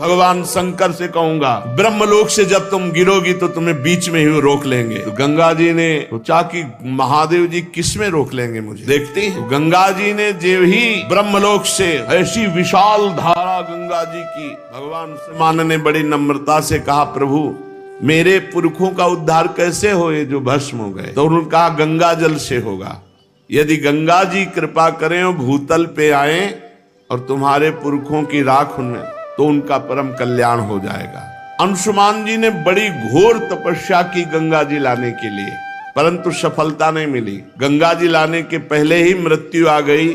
भगवान शंकर से कहूंगा, ब्रह्मलोक से जब तुम गिरोगी तो तुम्हें बीच में ही रोक लेंगे। तो गंगा जी ने सोचा कि महादेव जी किस में रोक लेंगे मुझे, देखते हैं। तो गंगा जी ने जो ही ब्रह्मलोक से ऐसी विशाल धारा गंगा जी की, भगवान मान ने बड़ी नम्रता से कहा, प्रभु मेरे पुरखों का उद्धार कैसे हो, ये जो भस्म हो गए। तो उन्होंने कहा गंगा जल से होगा। यदि गंगा जी कृपा करें और भूतल पे आए और तुम्हारे पुरखों की राख उनमें, तो उनका परम कल्याण हो जाएगा। अंशुमान जी ने बड़ी घोर तपस्या की गंगा जी लाने के लिए, परंतु सफलता नहीं मिली। गंगा जी लाने के पहले ही मृत्यु आ गई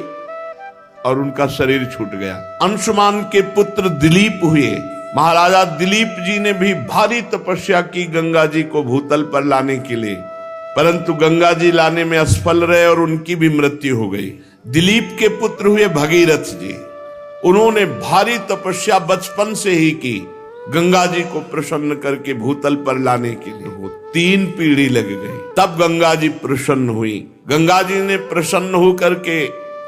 और उनका शरीर छूट गया। अंशुमान के पुत्र दिलीप हुए। महाराजा दिलीप जी ने भी भारी तपस्या की गंगा जी को भूतल पर लाने के लिए, परंतु गंगा जी लाने में असफल रहे और उनकी भी मृत्यु हो गई। दिलीप के पुत्र हुए भगीरथ जी। उन्होंने भारी तपस्या बचपन से ही की गंगा जी को प्रसन्न करके भूतल पर लाने के लिए। वो 3 पीढ़ी लग गई, तब गंगा जी प्रसन्न हुई। गंगा जी ने प्रसन्न होकर के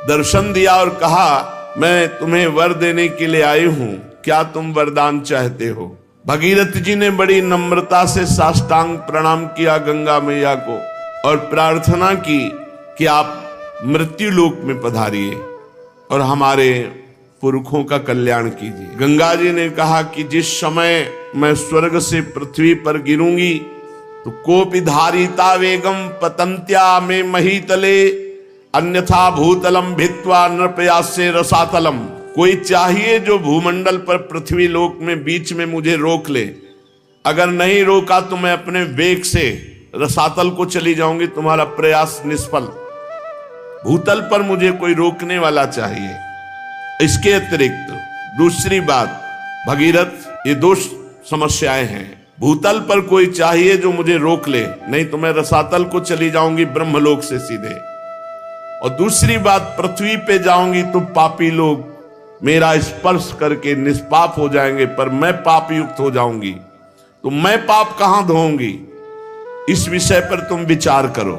दर्शन दिया और कहा, मैं तुम्हें वर देने के लिए आई हूं, क्या तुम वरदान चाहते हो। भगीरथ जी ने बड़ी नम्रता से साष्टांग प्रणाम किया गंगा मैया को और प्रार्थना की कि आप मृत्यु लोक में पधारिए और हमारे पुरखों का कल्याण कीजिए। गंगा जी ने कहा कि जिस समय मैं स्वर्ग से पृथ्वी पर गिरूंगी तो कोपि धारिता वेगम पतंत्या में महीतले अन्यथा भूतलम भित्वा नृपयासे रसातलम। कोई चाहिए जो भूमंडल पर पृथ्वी लोक में बीच में मुझे रोक ले। अगर नहीं रोका तो मैं अपने वेग से रसातल को चली जाऊंगी, तुम्हारा प्रयास निष्फल। भूतल पर मुझे कोई रोकने वाला चाहिए। इसके अतिरिक्त दूसरी बात, भगीरथ, ये 2 समस्याएं हैं। भूतल पर कोई चाहिए जो मुझे रोक ले, नहीं तो मैं रसातल को चली जाऊंगी ब्रह्मलोक से सीधे। और दूसरी बात, पृथ्वी पे जाऊंगी तो पापी लोग मेरा स्पर्श करके निष्पाप हो जाएंगे, पर मैं पाप युक्त हो जाऊंगी, तो मैं पाप कहां धोऊंगी। इस विषय पर तुम विचार करो।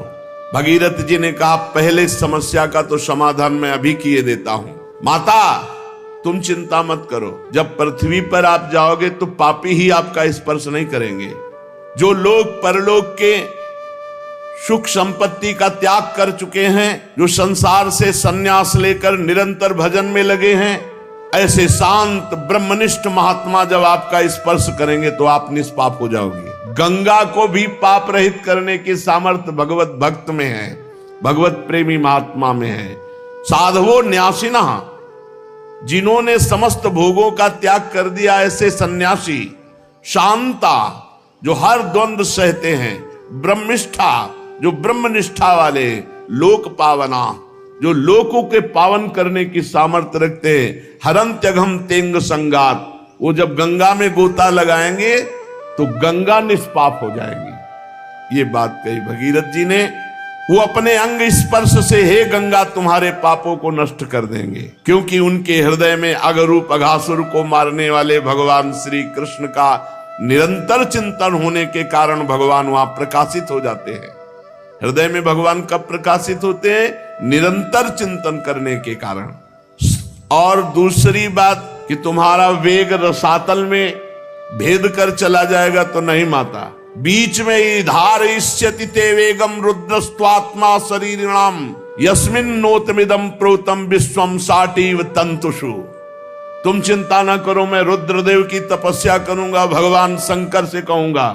भगीरथ जी ने कहा, पहले समस्या का तो समाधान मैं अभी किए देता हूं। माता तुम चिंता मत करो, जब पृथ्वी पर आप जाओगे तो पापी ही आपका स्पर्श नहीं करेंगे। जो लोग परलोक के सुख संपत्ति का त्याग कर चुके हैं, जो संसार से संन्यास लेकर निरंतर भजन में लगे हैं, ऐसे शांत ब्रह्मनिष्ठ महात्मा जब आपका स्पर्श करेंगे तो आप निष्पाप हो जाओगे। गंगा को भी पाप रहित करने की सामर्थ्य भगवत भक्त में है, भगवत प्रेमी महात्मा में है। साधवो न्यासिना, जिन्होंने समस्त भोगों का त्याग कर दिया, ऐसे सन्यासी। शांता, जो हर द्वंद्व सहते हैं। ब्रह्मिष्ठा, जो ब्रह्मनिष्ठा वाले। लोक पावना, जो लोकों के पावन करने की सामर्थ्य रखते हैं। हरंत्यघम तेंग संगात, वो जब गंगा में गोता लगाएंगे तो गंगा निष्पाप हो जाएगी। ये बात कही भगीरथ जी ने। वो अपने अंग स्पर्श से, हे गंगा, तुम्हारे पापों को नष्ट कर देंगे, क्योंकि उनके हृदय में अगरूप अघासुर को मारने वाले भगवान श्री कृष्ण का निरंतर चिंतन होने के कारण भगवान वहां प्रकाशित हो जाते हैं। हृदय में भगवान कब प्रकाशित होते हैं? निरंतर चिंतन करने के कारण। और दूसरी बात कि तुम्हारा वेग रसातल में भेद कर चला जाएगा तो नहीं माता। बीच में ही धार इष्यति ते वेगम रुद्रस्त्वात्मा शरीरिणाम यस्मिन नोतमिदम प्रोतम विश्वम साटीव तंतुषु। तुम चिंता ना करो, मैं रुद्रदेव की तपस्या करूंगा, भगवान शंकर से कहूंगा,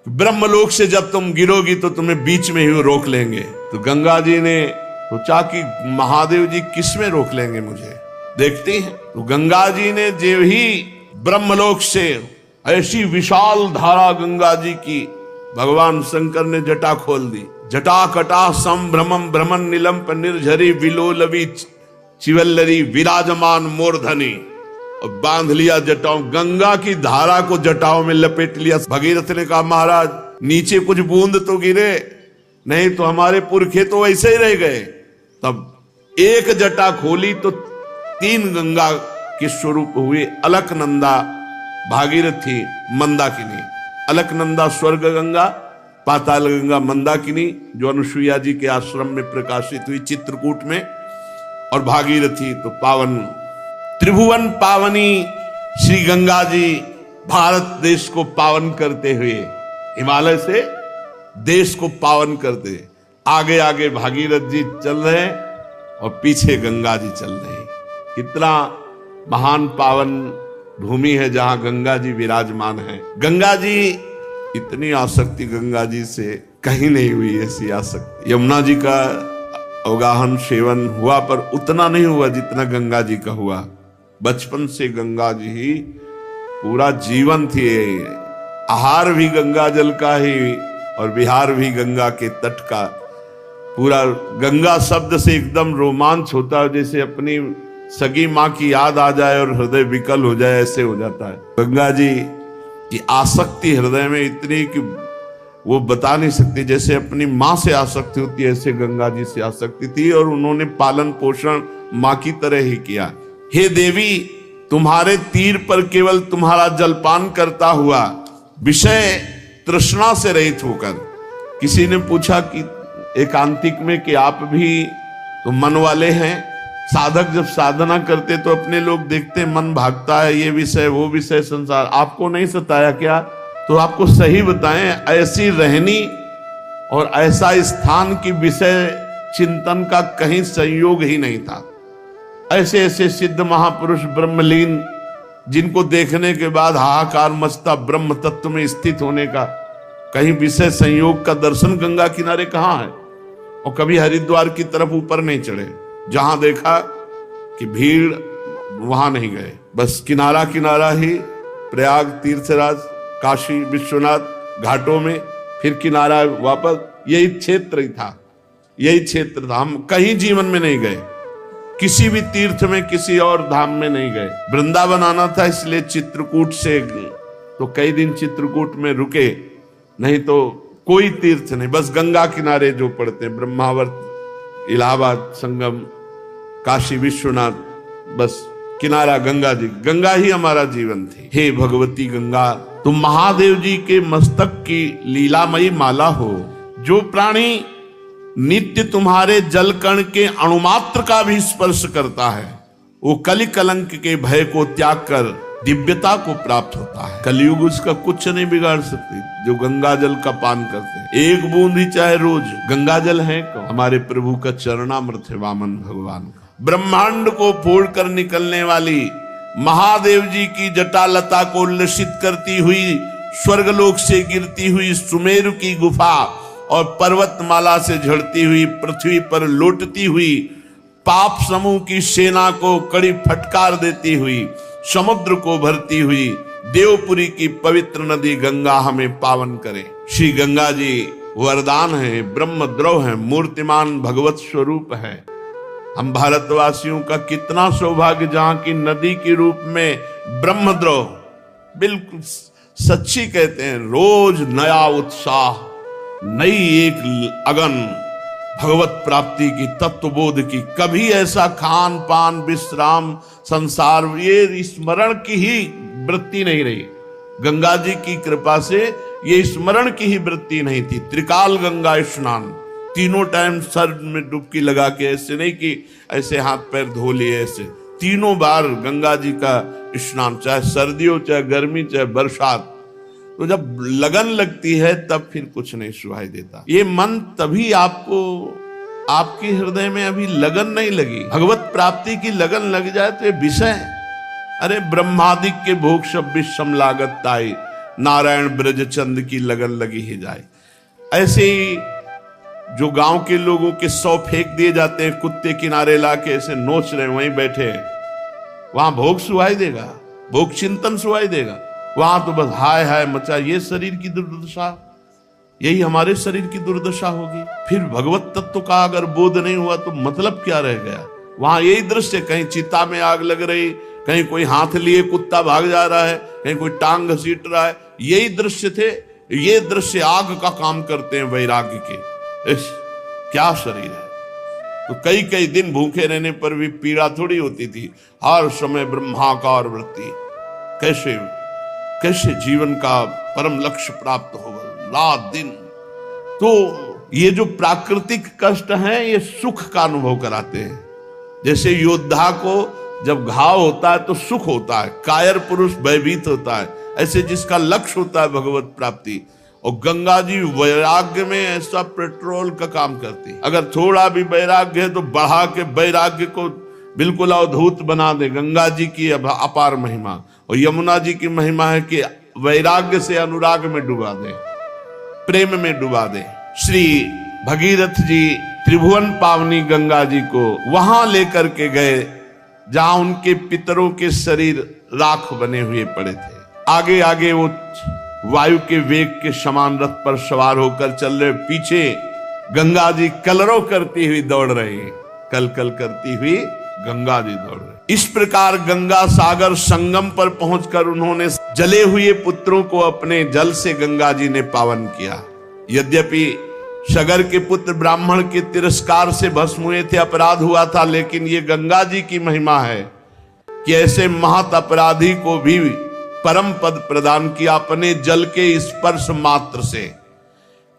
ब्रह्मलोक से जब तुम गिरोगी तो तुम्हें बीच में ही रोक लेंगे। तो गंगा जी ने सोचा कि महादेव जी किस में रोक लेंगे मुझे, देखते हैं। तो गंगा जी ने जो ही ब्रह्मलोक से ऐसी विशाल धारा गंगा जी की, भगवान शंकर ने जटा खोल दी। जटा कटा संभ्रमम भ्रमण नीलम निर्झरी विलोलवी चिवल्लरी विराजमान मूर्धनी, और बांध लिया जटाओं। गंगा की धारा को जटाओं में लपेट लिया। भगीरथ ने कहा, महाराज नीचे कुछ बूंद तो गिरे, नहीं तो हमारे पुरखे तो वैसे ही रह गए। तब एक जटा खोली तो 3 गंगा के स्वरूप हुए। अलकनंदा, भागीरथी, मंदाकिनी। अलकनंदा स्वर्ग गंगा, पाताल गंगा मंदाकिनी, जो अनुसुईया जी के आश्रम में प्रकाशित हुई चित्रकूट में। और भागीरथी तो पावन, त्रिभुवन पावनी श्री गंगा जी भारत देश को पावन करते हुए, हिमालय से देश को पावन करते, आगे आगे भागीरथ जी चल रहे हैं और पीछे गंगा जी चल रहे हैं। कितना महान पावन भूमि है जहां गंगा जी विराजमान है। गंगा जी, इतनी आसक्ति गंगा जी से कहीं नहीं हुई ऐसी आसक्ति। यमुना जी का अवगाहन सेवन हुआ पर उतना नहीं हुआ जितना गंगा जी का हुआ। बचपन से गंगा जी ही पूरा जीवन थी। आहार भी गंगा जल का ही और विहार भी गंगा के तट का। पूरा गंगा शब्द से एकदम रोमांच होता है, जैसे अपनी सगी माँ की याद आ जाए और हृदय विकल हो जाए, ऐसे हो जाता है। गंगा जी की आसक्ति हृदय में इतनी कि वो बता नहीं सकती। जैसे अपनी माँ से आसक्ति होती है, ऐसे गंगा जी से आसक्ति थी और उन्होंने पालन पोषण माँ की तरह ही किया। हे देवी, तुम्हारे तीर पर केवल तुम्हारा जलपान करता हुआ, विषय तृष्णा से रहित होकर। किसी ने पूछा कि एकांतिक में कि आप भी तो मन वाले हैं, साधक जब साधना करते तो अपने लोग देखते मन भागता है, ये विषय वो विषय संसार, आपको नहीं सताया क्या? तो आपको सही बताएं, ऐसी रहनी और ऐसा स्थान की विषय चिंतन का कहीं संयोग ही नहीं था। ऐसे ऐसे सिद्ध महापुरुष ब्रह्मलीन, जिनको देखने के बाद हाहाकार मचता ब्रह्म तत्व में स्थित होने का, कहीं विषय संयोग का दर्शन गंगा किनारे कहां है? और कभी हरिद्वार की तरफ ऊपर नहीं चढ़े, जहां देखा कि भीड़ वहां नहीं गए, बस किनारा किनारा ही, प्रयाग तीर्थराज काशी विश्वनाथ घाटों में, फिर किनारा वापस, यही क्षेत्र ही था, यही क्षेत्र था। हम कहीं जीवन में नहीं गए, किसी भी तीर्थ में, किसी और धाम में नहीं गए। वृंदावन आना था इसलिए चित्रकूट से तो कई दिन चित्रकूट में रुके, नहीं तो कोई तीर्थ नहीं, बस गंगा किनारे जो पड़ते हैं, ब्रह्मावर्त, इलाहाबाद संगम, काशी विश्वनाथ, बस किनारा गंगा जी। गंगा ही हमारा जीवन थी। हे भगवती गंगा, तुम महादेव जी के मस्तक की लीलामयी माला हो। जो प्राणी नित्य तुम्हारे जल कण के अणुमात्र का भी स्पर्श करता है, वो कलि कलंक के भय को त्याग कर दिव्यता को प्राप्त होता है। कलयुग उसका कुछ नहीं बिगाड़ सकती, जो गंगा जल का पान करते हैं। एक बूंद ही चाहे रोज, गंगा जल है कौन? हमारे प्रभु का चरणामृत है, वामन भगवान का। ब्रह्मांड को फोड़ कर निकलने वाली महादेव जी की जटालता को उल्लसित करती हुई, स्वर्गलोक से गिरती हुई सुमेरु की गुफा और पर्वतमाला से झड़ती हुई पृथ्वी पर लौटती हुई पाप समूह की सेना को कड़ी फटकार देती हुई, समुद्र को भरती हुई देवपुरी की पवित्र नदी गंगा हमें पावन करे। श्री गंगा जी वरदान है, ब्रह्मद्रव है, मूर्तिमान भगवत स्वरूप है। हम भारतवासियों का कितना सौभाग्य जहां की नदी के रूप में ब्रह्मद्रव, बिल्कुल सच्ची कहते हैं, रोज नया उत्साह, नई एक अगन भगवत प्राप्ति की, तत्वबोध की। कभी ऐसा खान पान विश्राम संसार ये स्मरण की ही वृत्ति नहीं रही। गंगा जी की कृपा से ये स्मरण की ही वृत्ति नहीं थी। त्रिकाल गंगा स्नान, तीनों टाइम सर में डुबकी लगा के, ऐसे नहीं कि ऐसे हाथ पैर धो लिए, ऐसे तीनों बार गंगा जी का स्नान, चाहे सर्दी हो, चाहे गर्मी, चाहे बरसात। तो जब लगन लगती है तब फिर कुछ नहीं सुनाई देता। ये मन तभी आपको, आपके हृदय में अभी लगन नहीं लगी, भगवत प्राप्ति की लगन लग जाए तो ये विषय, अरे ब्रह्मादिक के भोग सब विषम लागत ताई, नारायण ब्रज चंद की लगन लगी ही जाए। ऐसे ही जो गांव के लोगों के 100 फेंक दिए जाते हैं, कुत्ते किनारे लाके ऐसे नोच रहे, वहीं बैठे हैं, वहां भोग सुहाई देगा, भोग चिंतन सुहाई देगा? वहां तो बस हाय हाय मचा। ये शरीर की दुर्दशा, यही हमारे शरीर की दुर्दशा होगी। फिर भगवत तत्व का अगर बोध नहीं हुआ तो मतलब क्या रह गया? वहां यही दृश्य, कहीं चिता में आग लग रही, कहीं कोई हाथ लिए कुत्ता भाग जा रहा है, कहीं कोई टांग घसीट रहा है, यही दृश्य थे। ये दृश्य आग का काम करते हैं वैराग्य के। इस क्या शरीर है? तो कई कई दिन भूखे रहने पर भी पीड़ा थोड़ी होती थी, हर समय ब्रह्माकार वृत्ति। कैसे कैसे जीवन का परम लक्ष्य प्राप्त होगा, रात दिन। तो ये जो प्राकृतिक कष्ट हैं, ये सुख का अनुभव कराते हैं। जैसे योद्धा को जब घाव होता है तो सुख होता है, कायर पुरुष भयभीत होता है, ऐसे जिसका लक्ष्य होता है भगवत प्राप्ति। और गंगा जी वैराग्य में ऐसा पेट्रोल का काम करती है। अगर थोड़ा भी वैराग्य है तो बढ़ा के वैराग्य को बिल्कुल अवधूत बना दे। गंगा जी की अपार महिमा, और यमुना जी की महिमा है कि वैराग्य से अनुराग में डुबा दे, प्रेम में डुबा दे। श्री भगीरथ जी त्रिभुवन पावनी गंगा जी को वहां लेकर के गए जहां उनके पितरों के शरीर राख बने हुए पड़े थे। आगे आगे वो वायु के वेग के समान रथ पर सवार होकर चल रहे, पीछे गंगा जी कलरव करती हुई दौड़ रही, कल कल करती हुई गंगा जी दौड़ रही। इस प्रकार गंगा सागर संगम पर पहुंचकर उन्होंने जले हुए पुत्रों को अपने जल से गंगा जी ने पावन किया। यद्यपि सगर के पुत्र ब्राह्मण के तिरस्कार से भस्म हुए थे, अपराध हुआ था, लेकिन ये गंगा जी की महिमा है कि ऐसे महत अपराधी को भी परम पद प्रदान किया अपने जल के स्पर्श मात्र से।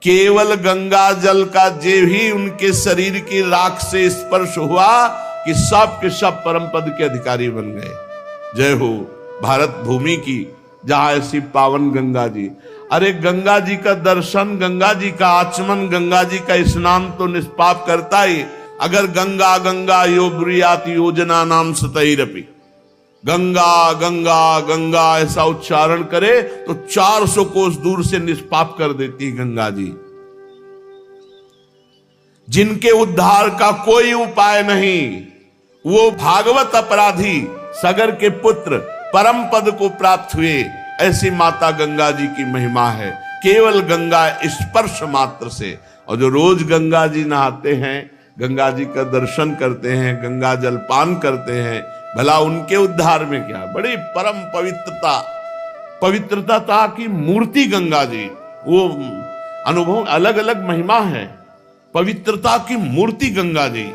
केवल गंगा जल का जे ही उनके शरीर की राख से स्पर्श हुआ कि सब के सब परम पद के अधिकारी बन गए। जय हो भारत भूमि की, जहां ऐसी पावन गंगा जी। अरे गंगा जी का दर्शन, गंगा जी का आचमन, गंगा जी का स्नान तो निष्पाप करता ही। अगर गंगा गंगा यो ब्रुयात योजना नाम सतैरपि, गंगा गंगा गंगा ऐसा उच्चारण करे तो 400 कोस दूर से निष्पाप कर देती गंगा जी। जिनके उद्धार का कोई उपाय नहीं, वो भागवत अपराधी सगर के पुत्र परम पद को प्राप्त हुए, ऐसी माता गंगा जी की महिमा है। केवल गंगा स्पर्श मात्र से। और जो रोज गंगा जी नहाते हैं, गंगा जी का दर्शन करते हैं, गंगा जल पान करते हैं, भला उनके उद्धार में क्या। बड़ी परम पवित्रता की मूर्ति गंगा जी, वो अनुभव अलग अलग महिमा है। पवित्रता की मूर्ति गंगा जी,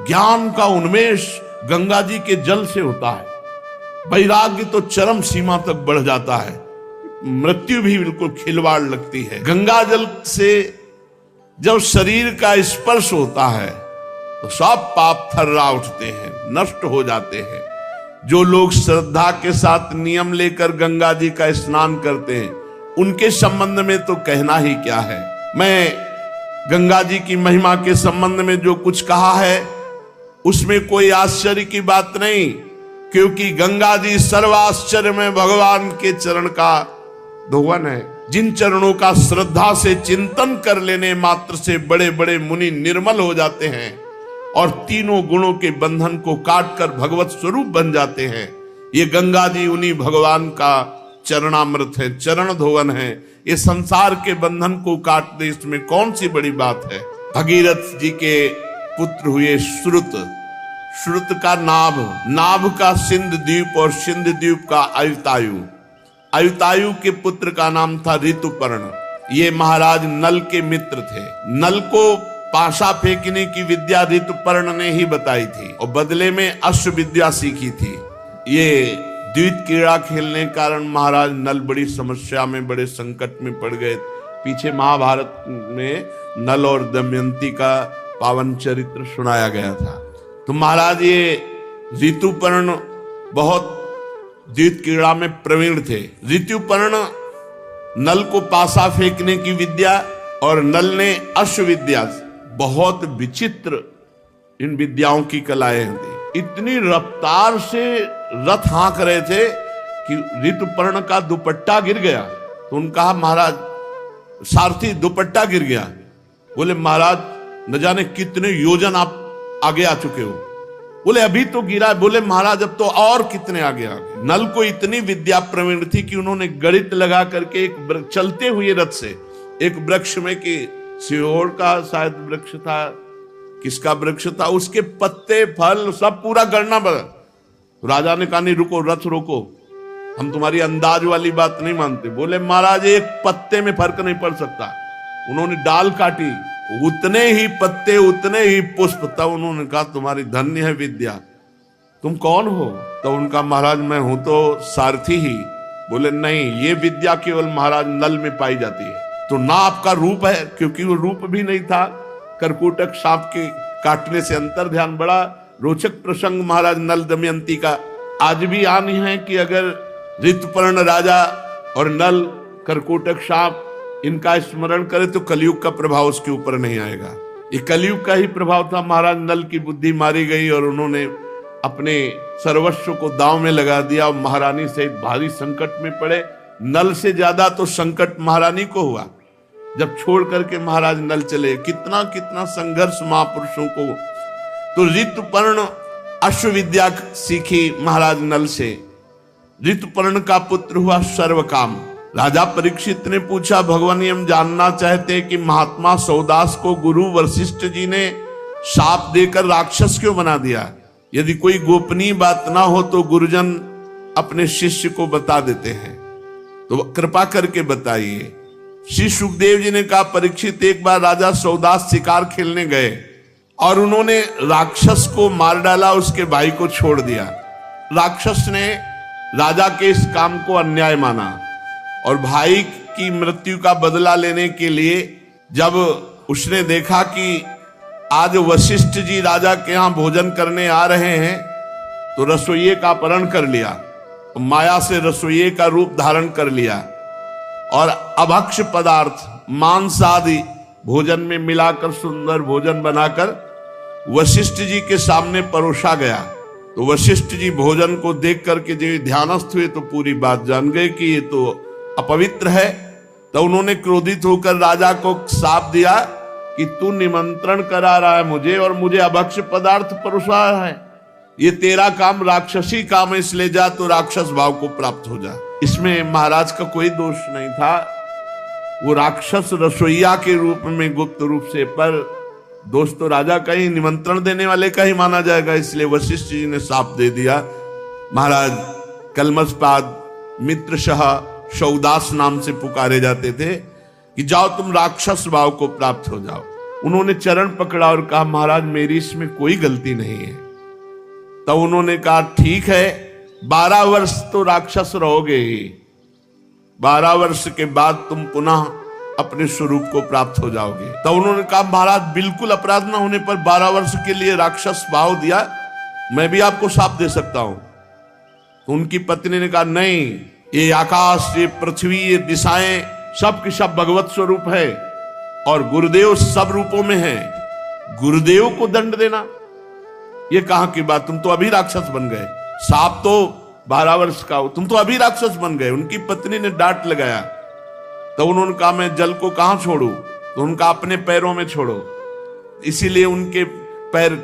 ज्ञान का उन्मेष गंगा जी के जल से होता है। वैराग्य तो चरम सीमा तक बढ़ जाता है, मृत्यु भी बिल्कुल खिलवाड़ लगती है। गंगा जल से जब शरीर का स्पर्श होता है तो सब पाप थर्रा उठते हैं, नष्ट हो जाते हैं। जो लोग श्रद्धा के साथ नियम लेकर गंगा जी का स्नान करते हैं, उनके संबंध में तो कहना ही क्या है। मैं गंगा जी की महिमा के संबंध में जो कुछ कहा है उसमें कोई आश्चर्य की बात नहीं, क्योंकि गंगा जी सर्वाश्चर्य में भगवान के चरण का धोवन है। जिन चरणों का श्रद्धा से चिंतन कर लेने मात्र से बड़े बड़े मुनि निर्मल हो जाते हैं और तीनों गुणों के बंधन को काटकर भगवत स्वरूप बन जाते हैं। ये गंगा जी उन्हीं भगवान का चरणामृत है, चरण धोवन है। ये संसार के बंधन को काट दे, इसमें कौन सी बड़ी बात है। भगीरथ जी के पुत्र हुए श्रुत, श्रुत का नाभ, नाभ का सिंध द्वीप और सिंध द्वीप का अयुतायु, अयुतायु के पुत्र का नाम था ऋतुपर्ण। ये महाराज नल के मित्र थे। नल को पाशा फेंकने की विद्या ऋतुपर्ण ने ही बताई थी और बदले में अश्व विद्या सीखी थी। ये द्वित क्रीड़ा खेलने के कारण महाराज नल बड़ी समस्या में, बड़े संकट में पड़ गए। पीछे महाभारत में नल और दमयंती का पावन चरित्र सुनाया गया था। तो महाराज ये ऋतुपर्ण बहुत द्वित क्रीड़ा में प्रवीण थे। ऋतुपर्ण नल को पासा फेंकने की विद्या और नल ने अश्व विद्या, बहुत विचित्र इन विद्याओं की कलाएं थी। इतनी रफ्तार से रथ हाँक रहे थे कि ऋतुपर्ण का दुपट्टा गिर गया। तो उन्होंने कहा महाराज सारथी दुपट्टा गिर गया। बोले महाराज न जाने कितने योजन आप आगे आ चुके हो। बोले अभी तो गिरा। बोले महाराज अब तो और कितने आगे आ गए। नल को इतनी विद्या प्रवीण थी कि उन्होंने गणित लगा करके एक चलते हुए रथ से एक वृक्ष में, कि सिहोर का शायद वृक्ष था, किसका वृक्ष था, उसके पत्ते फल सब पूरा गणना बदल। राजा ने कहा नहीं रुको, रथ रोको, हम तुम्हारी अंदाज वाली बात नहीं मानते। बोले महाराज एक पत्ते में फर्क नहीं पड़ सकता। उन्होंने डाल काटी, उतने ही पत्ते उतने ही पुष्प। तब उन्होंने कहा तुम्हारी धन्य है विद्या, तुम कौन हो? तो उनका महाराज मैं हूं तो सारथी ही। बोले नहीं, ये विद्या केवल महाराज नल में पाई जाती है। तो ना आपका रूप है, क्योंकि वो रूप भी नहीं था, करकोटक सांप के काटने से अंतर ध्यान बड़ा रोचक प्रसंग महाराज नल दमयंती का आज भी आनी है कि अगर ऋतुपर्ण राजा और नल करकोटक सांप इनका स्मरण करे तो कलयुग का प्रभाव उसके ऊपर नहीं आएगा। ये कलयुग का ही प्रभाव था। महाराज नल की बुद्धि मारी गई और उन्होंने अपने सर्वस्व को दांव में लगा दिया और महारानी से भारी संकट में पड़े। नल से ज्यादा तो संकट महारानी को हुआ जब छोड़ करके महाराज नल चले। कितना कितना संघर्ष महापुरुषों को। तो ऋतुपर्ण अश्वविद्या सीखी महाराज नल से। ऋतुपर्ण का पुत्र हुआ सर्वकाम। राजा परीक्षित ने पूछा, भगवान हम जानना चाहते कि महात्मा सौदास को गुरु वशिष्ठ जी ने शाप देकर राक्षस क्यों बना दिया। यदि कोई गोपनीय बात ना हो तो गुरुजन अपने शिष्य को बता देते हैं, तो कृपा करके बताइए। श्री सुखदेव जी ने कहा, परीक्षित एक बार राजा सौदास शिकार खेलने गए और उन्होंने राक्षस को मार डाला, उसके भाई को छोड़ दिया। राक्षस ने राजा के इस काम को अन्याय माना और भाई की मृत्यु का बदला लेने के लिए जब उसने देखा कि आज वशिष्ठ जी राजा के यहां भोजन करने आ रहे हैं, तो रसोइये का अपहरण कर लिया, माया से रसोइये का रूप धारण कर लिया और अभक्ष पदार्थ मांस आदि भोजन में मिलाकर सुंदर भोजन बनाकर वशिष्ठ जी के सामने परोसा गया। तो वशिष्ठ जी भोजन को देख करके जो ध्यानस्थ हुए तो पूरी बात जान गए कि ये तो अपवित्र है। तो उन्होंने क्रोधित होकर राजा को शाप दिया कि तू निमंत्रण करा रहा है मुझे और मुझे अभक्ष पदार्थ परोसा रहा है, ये तेरा काम राक्षसी काम है, इसलिए जा तो राक्षस भाव को प्राप्त हो जा। इसमें महाराज का कोई दोष नहीं था। वो राक्षस रसोइया के रूप में गुप्त रूप से, पर दोष तो राजा का ही, निमंत्रण देने वाले का ही माना जाएगा। इसलिए वशिष्ठ जी ने शाप दे दिया। महाराज कलमसपाद मित्रशह सौदास नाम से पुकारे जाते थे कि जाओ तुम राक्षस भाव को प्राप्त हो जाओ। उन्होंने चरण पकड़ा और कहा, महाराज मेरी इसमें कोई गलती नहीं है। तब उन्होंने कहा, ठीक है 12 वर्ष तो राक्षस रहोगे ही, 12 वर्ष के बाद तुम पुनः अपने स्वरूप को प्राप्त हो जाओगे। तब उन्होंने कहा, महाराज बिल्कुल अपराध न होने पर 12 वर्ष के लिए राक्षस भाव दिया, मैं भी आपको शाप दे सकता हूं। तो उनकी पत्नी ने कहा, नहीं, ये आकाश, ये पृथ्वी, ये दिशाएं सब के सब भगवत स्वरूप है और गुरुदेव सब रूपों में है, गुरुदेव को दंड देना ये कहां की बात। तुम तो अभी राक्षस बन गए, साप तो 12 वर्ष का हो, तुम तो अभी राक्षस बन गए। उनकी पत्नी ने डांट लगाया। तो उन्होंने कहा, मैं जल को कहां छोड़ू। तो उनका अपने पैरों में छोड़ो, इसीलिए उनके पैर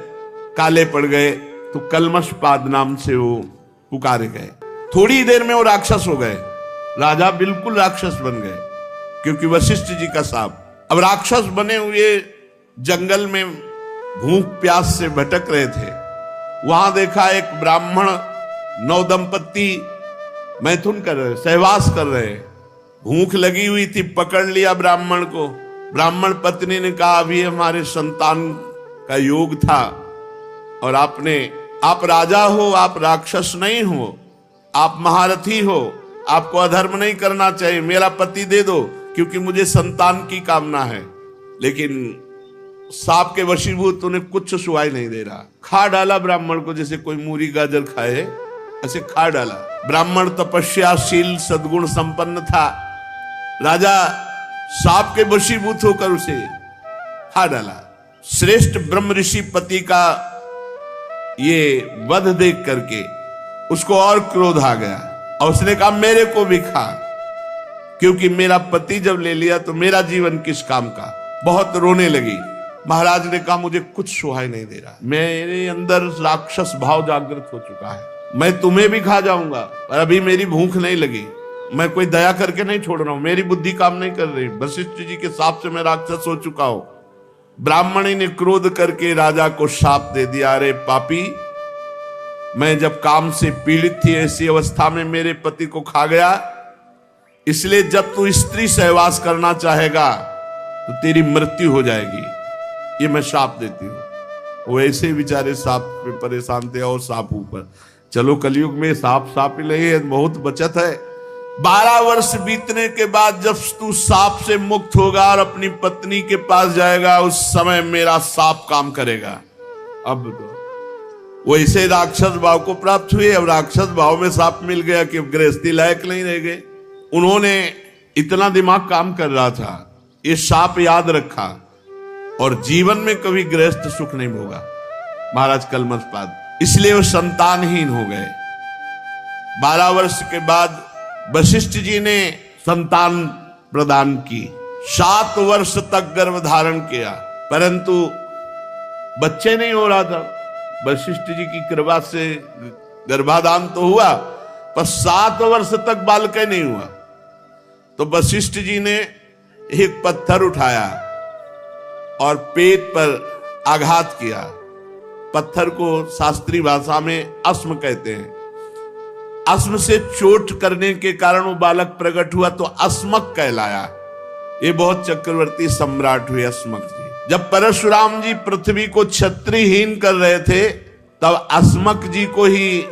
काले पड़ गए। तो कलमशपाद नाम से वो पुकारे गए। थोड़ी देर में वो राक्षस हो गए, राजा बिल्कुल राक्षस बन गए क्योंकि वशिष्ठ जी का शाप। अब राक्षस बने हुए जंगल में भूख प्यास से भटक रहे थे। वहां देखा एक ब्राह्मण 9 दंपत्ति मैथुन कर रहे, सहवास कर रहे। भूख लगी हुई थी, पकड़ लिया ब्राह्मण को। ब्राह्मण पत्नी ने कहा, अभी हमारे संतान का योग था और आप राजा हो, आप राक्षस नहीं हो, आप महारथी हो, आपको अधर्म नहीं करना चाहिए, मेरा पति दे दो क्योंकि मुझे संतान की कामना है। लेकिन सांप के वशीभूत उन्हें कुछ सुहाई नहीं दे रहा। खा डाला ब्राह्मण को, जैसे कोई मूरी गाजर खाए ऐसे खा डाला। ब्राह्मण तपस्याशील सद्गुण संपन्न था। राजा सांप के वशीभूत होकर उसे खा डाला। श्रेष्ठ ब्रह्म ऋषि पति का ये वध देख करके उसको और क्रोध आ गया और उसने कहा, मेरे को भी खा, क्योंकि मेरा पति जब ले लिया तो मेरा जीवन किस काम का। बहुत रोने लगी। महाराज ने कहा, मुझे कुछ सुहाई नहीं दे रहा, मेरे अंदर राक्षस भाव जागृत हो चुका है, मैं तुम्हें भी खा जाऊंगा, पर अभी मेरी भूख नहीं लगी, मैं कोई दया करके नहीं छोड़ रहा हूं, मेरी बुद्धि काम नहीं कर रही, वशिष्ठ जी के शाप से मैं राक्षस हो चुका हूं। ब्राह्मणी ने क्रोध करके राजा को शाप दे दिया, अरे पापी, मैं जब काम से पीड़ित थी ऐसी अवस्था में मेरे पति को खा गया, इसलिए जब तू स्त्री सहवास करना चाहेगा तो तेरी मृत्यु हो जाएगी, ये मैं शाप देती हूं। वो ऐसे बेचारे सांप पे परेशान थे और सांप ऊपर। चलो कलयुग में सांप ही नहीं है, बहुत बचत है। 12 वर्ष बीतने के बाद जब तू सांप से मुक्त होगा और अपनी पत्नी के पास जाएगा, उस समय मेरा सांप काम करेगा। अब तो वैसे राक्षस भाव को प्राप्त हुए। अब राक्षस भाव में साप मिल गया कि गृहस्थी लायक नहीं रह गए। उन्होंने इतना दिमाग काम कर रहा था, ये शाप याद रखा और जीवन में कभी गृहस्थ सुख नहीं भोगा महाराज कलमशपाद, इसलिए वो संतानहीन हो गए। 12 वर्ष के बाद वशिष्ठ जी ने संतान प्रदान की। 7 वर्ष तक गर्भ धारण किया, परंतु बच्चे नहीं हो रहा था। वशिष्ठ जी की कृपा से गर्भाधान तो हुआ, पर 7 वर्ष तक बालक नहीं हुआ। तो वशिष्ठ जी ने एक पत्थर उठाया और पेट पर आघात किया। पत्थर को शास्त्रीय भाषा में अस्म कहते हैं। अस्म से चोट करने के कारण वो बालक प्रकट हुआ तो अस्मक कहलाया। ये बहुत चक्रवर्ती सम्राट हुए अस्मक जी। जब परशुराम जी पृथ्वी को क्षत्रियहीन कर रहे थे तब अस्मक जी को ही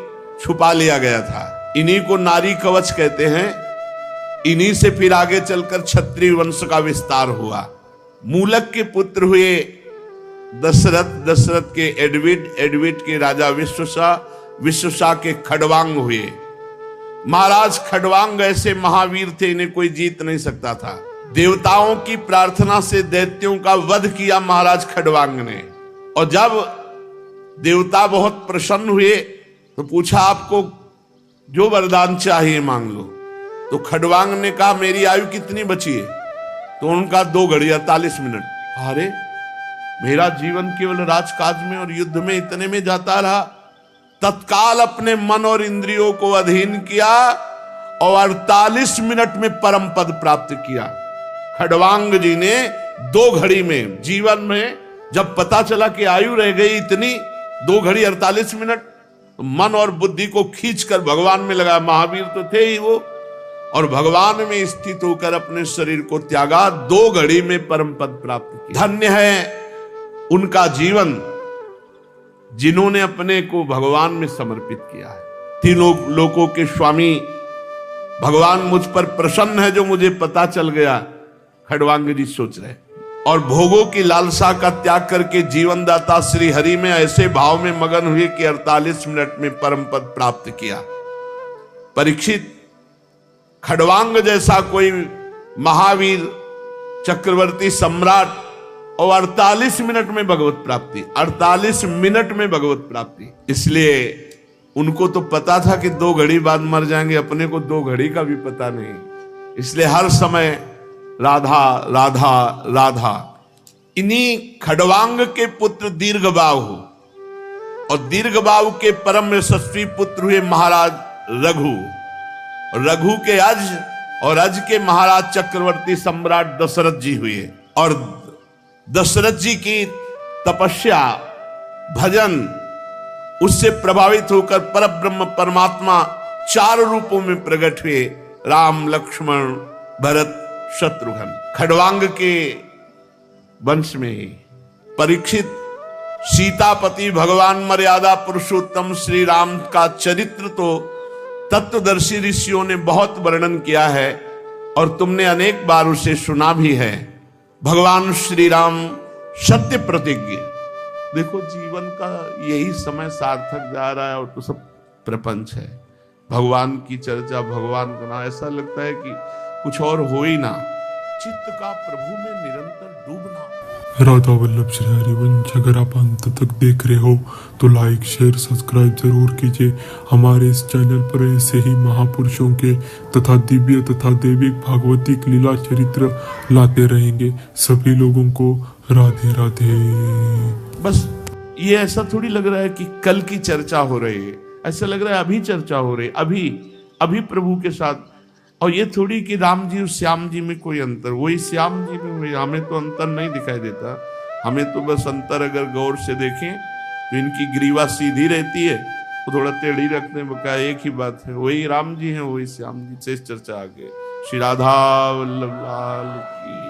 छुपा लिया गया था। इन्हीं को नारी कवच कहते हैं। इन्हीं से फिर आगे चलकर क्षत्रिय वंश का विस्तार हुआ। मूलक के पुत्र हुए दशरथ, दशरथ के एडविड, एडविड के राजा विश्वसा, विश्वसा के खडवांग हुए। महाराज खडवांग ऐसे महावीर थे, इन्हें कोई जीत नहीं सकता था। देवताओं की प्रार्थना से दैत्यों का वध किया महाराज खडवांग ने। और जब देवता बहुत प्रसन्न हुए तो पूछा आपको जो वरदान चाहिए मांग लो। तो खडवांग ने कहा मेरी आयु कितनी बची है? तो उनका 2 घड़ी 48 मिनट। अरे मेरा जीवन केवल राजकाज में और युद्ध में इतने में जाता रहा। तत्काल अपने मन और इंद्रियों को अधीन किया और 48 मिनट में परम पद प्राप्त किया। खडवांग जी ने 2 घड़ी में, जीवन में जब पता चला कि आयु रह गई इतनी, 2 घड़ी 48 मिनट, तो मन और बुद्धि को खींचकर भगवान में लगाया। महावीर तो थे ही वो, और भगवान में स्थित होकर अपने शरीर को त्यागा। 2 घड़ी में परम पद प्राप्त किया। धन्य है उनका जीवन जिन्होंने अपने को भगवान में समर्पित किया है। तीनों लोकों के स्वामी भगवान मुझ पर प्रसन्न है जो मुझे पता चल गया, खडवांग जी सोच रहे। और भोगों की लालसा का त्याग करके जीवन दाता श्री हरि में ऐसे भाव में मगन हुए कि 48 मिनट में परम पद प्राप्त किया। परीक्षित, खडवांग जैसा कोई महावीर चक्रवर्ती सम्राट और 48 मिनट में भगवत प्राप्ति, 48 मिनट में भगवत प्राप्ति। इसलिए उनको तो पता था कि 2 घड़ी बाद मर जाएंगे, अपने को 2 घड़ी का भी पता नहीं। इसलिए हर समय राधा राधा राधा। इन्हीं खडवांग के पुत्र दीर्घबाहु, और दीर्घबाहु के परम यशस्वी पुत्र हुए महाराज रघु, रघु के अज, और अज के महाराज चक्रवर्ती सम्राट दशरथ जी हुए। और दशरथ जी की तपस्या, भजन, उससे प्रभावित होकर परब्रह्म परमात्मा 4 रूपों में प्रकट हुए। राम, लक्ष्मण, भरत, शत्रुघ्न। खडवांग के वंश में ही परीक्षित, सीतापति भगवान मर्यादा पुरुषोत्तम श्री राम का चरित्र तो तत्वदर्शी ऋषियों ने बहुत वर्णन किया है और तुमने अनेक बार उसे सुना भी है। भगवान श्री राम सत्य प्रतिज्ञ। देखो जीवन का यही समय सार्थक जा रहा है और तो सब प्रपंच है। भगवान की चर्चा, भगवान का नाम, ऐसा लगता है कि कुछ और हो ही ना। चित्त का प्रभु में निरंतर डूबना। राधा वल्लभ श्री हरिवंश अगर आप अंत तक देख रहे हो तो लाइक, शेयर, सब्सक्राइब जरूर कीजिए। हमारे इस चैनल पर ऐसे ही महापुरुषों के तथा दिव्य तथा दैविक भागवतिक लीला चरित्र लाते रहेंगे। सभी लोगों को राधे राधे। बस ये ऐसा थोड़ी लग रहा है कि कल की चर्चा हो रही है, ऐसा लग रहा है अभी चर्चा हो रही है, अभी प्रभु के साथ। और ये थोड़ी कि राम जी और श्याम जी में कोई अंतर, वही श्याम जी में हुई। हमें तो अंतर नहीं दिखाई देता। हमें तो बस अंतर अगर गौर से देखें तो इनकी ग्रीवा सीधी रहती है, तो थोड़ा टेढ़ी रखते हैं, बका एक ही बात है। वही राम जी हैं, वही श्याम जी। से चर्चा आगे। श्री राधा वल्लभ लाल की।